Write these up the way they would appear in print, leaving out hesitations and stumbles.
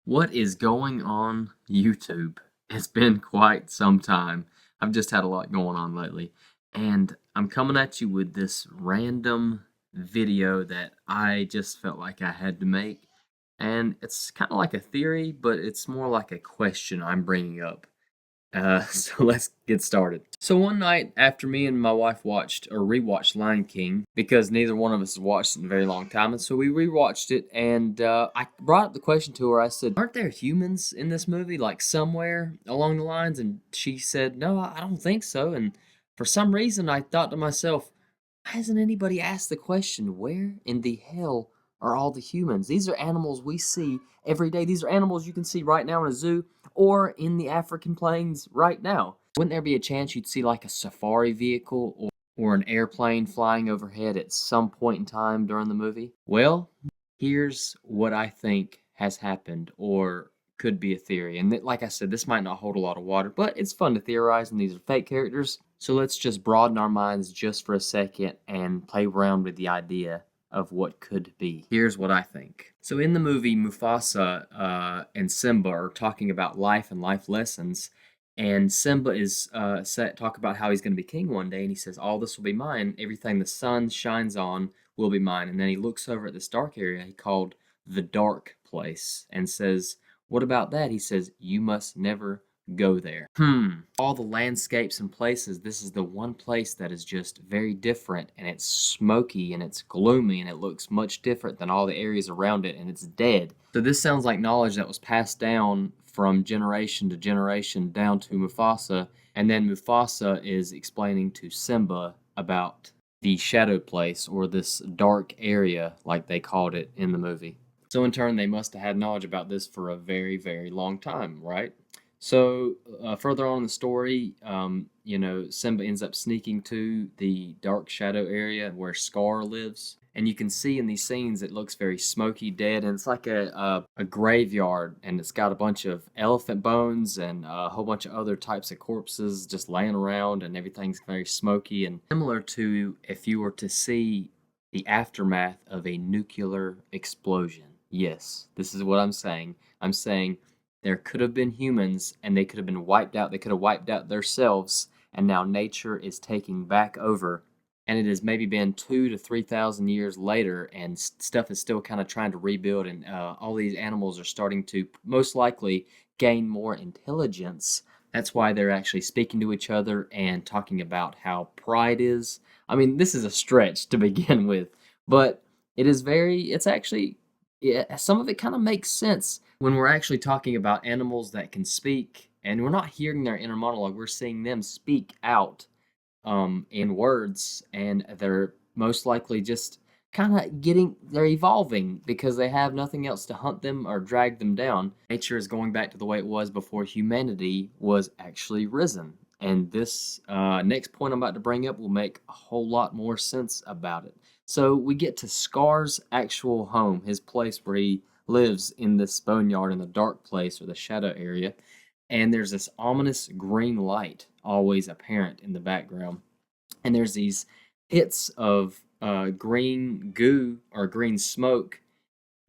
What is going on YouTube? It's been quite some time. I've just had a lot going on lately. And I'm coming at you with this random video that I just felt like I had to make. And it's kind of like a theory, but it's more like a question I'm bringing up. So let's get started. So one night after me and my wife watched or rewatched Lion King, because neither one of us has watched it in a very long time, and so we rewatched it, and I brought up the question to her. I said, "Aren't there humans in this movie, like somewhere along the lines?" And she said, "No, I don't think so." And for some reason, I thought to myself, "Why hasn't anybody asked the question? Where in the hell are all the humans? These are animals we see every day. These are animals you can see right now in a zoo or in the African plains right now. Wouldn't there be a chance you'd see like a safari vehicle or an airplane flying overhead at some point in time during the movie?" Well, here's what I think has happened or could be a theory. And like I said, this might not hold a lot of water, but it's fun to theorize, and these are fake characters. So let's just broaden our minds just for a second and play around with the idea of what could be. Here's what I think. So in the movie, Mufasa and Simba are talking about life and life lessons, and Simba is talk about how he's going to be king one day, and he says, "All this will be mine. Everything the sun shines on will be mine." And then he looks over at this dark area he called the Dark Place and says, "What about that?" He says, "You must never go there." All the landscapes and places, this is the one place that is just very different, and it's smoky and it's gloomy and it looks much different than all the areas around it, and it's dead. So this sounds like knowledge that was passed down from generation to generation down to Mufasa, and then Mufasa is explaining to Simba about the shadow place or this dark area like they called it in the movie. So in turn they must have had knowledge about this for a very, very long time, right? So further on in the story, Simba ends up sneaking to the dark shadow area where Scar lives, and you can see in these scenes it looks very smoky, dead, and it's like a graveyard, and it's got a bunch of elephant bones and a whole bunch of other types of corpses just laying around, and everything's very smoky and similar to if you were to see the aftermath of a nuclear explosion. Yes, this is what I'm saying. I'm saying there could have been humans and they could have been wiped out. They could have wiped out themselves, and now nature is taking back over. And it has maybe been 2 to 3,000 years later, and stuff is still kind of trying to rebuild. And all these animals are starting to most likely gain more intelligence. That's why they're actually speaking to each other and talking about how pride is. I mean, this is a stretch to begin with, but it's actually, yeah, some of it kind of makes sense when we're actually talking about animals that can speak, and we're not hearing their inner monologue, we're seeing them speak out in words, and they're most likely just they're evolving because they have nothing else to hunt them or drag them down. Nature is going back to the way it was before humanity was actually risen. And this next point I'm about to bring up will make a whole lot more sense about it. So we get to Scar's actual home, his place where he lives in this boneyard in the dark place or the shadow area, and there's this ominous green light always apparent in the background. And there's these hits of green goo or green smoke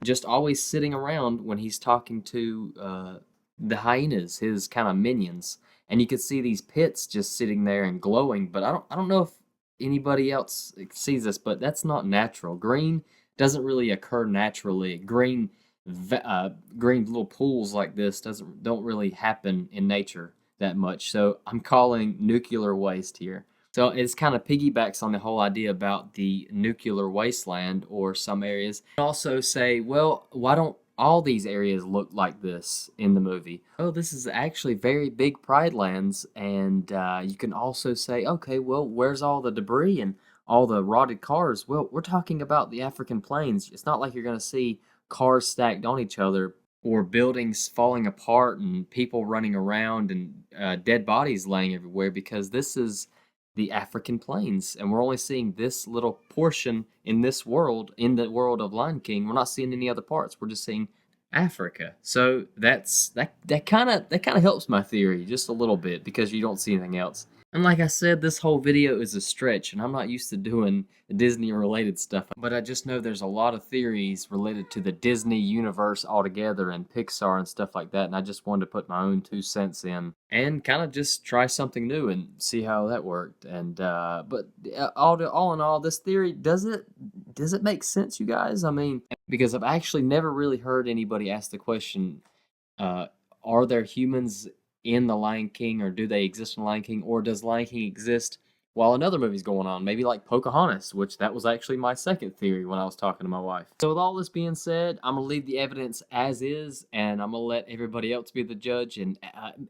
just always sitting around when he's talking to the hyenas, his kind of minions. And you could see these pits just sitting there and glowing, but I don't know if anybody else sees this, but that's not natural. Green doesn't really occur naturally. Green little pools like this don't really happen in nature that much. So I'm calling nuclear waste here. So it's kind of piggybacks on the whole idea about the nuclear wasteland or some areas. Also say, well, why don't all these areas look like this in the movie? Oh, this is actually very big pride lands, and you can also say, okay, well, where's all the debris and all the rotted cars? Well, we're talking about the African plains. It's not like you're going to see cars stacked on each other or buildings falling apart and people running around and dead bodies laying everywhere, because this is the African plains, and we're only seeing this little portion in this world, in the world of Lion King. We're not seeing any other parts. We're just seeing Africa. So that kind of helps my theory just a little bit because you don't see anything else. And like I said, this whole video is a stretch, and I'm not used to doing Disney-related stuff, but I just know there's a lot of theories related to the Disney universe altogether and Pixar and stuff like that, and I just wanted to put my own 2 cents in and kind of just try something new and see how that worked. And but all in all, this theory does it make sense, you guys? I mean, because I've actually never really heard anybody ask the question, uh, are there humans in The Lion King, or do they exist in The Lion King, or does Lion King exist while another movie's going on? Maybe like Pocahontas, which that was actually my second theory when I was talking to my wife. So with all this being said, I'm gonna leave the evidence as is, and I'm gonna let everybody else be the judge. And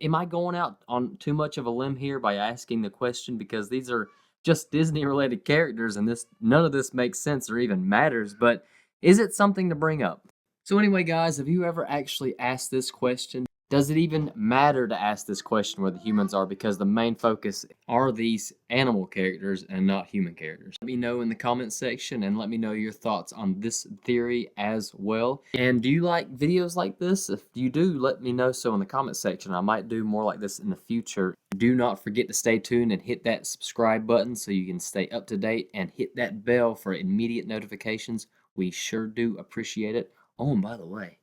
am I going out on too much of a limb here by asking the question? Because these are just Disney-related characters, and this none of this makes sense or even matters. But is it something to bring up? So anyway, guys, have you ever actually asked this question? Does it even matter to ask this question where the humans are, because the main focus are these animal characters and not human characters? Let me know in the comment section, and let me know your thoughts on this theory as well. And do you like videos like this? If you do, let me know so in the comment section. I might do more like this in the future. Do not forget to stay tuned and hit that subscribe button so you can stay up to date, and hit that bell for immediate notifications. We sure do appreciate it. Oh, and by the way,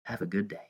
have a good day.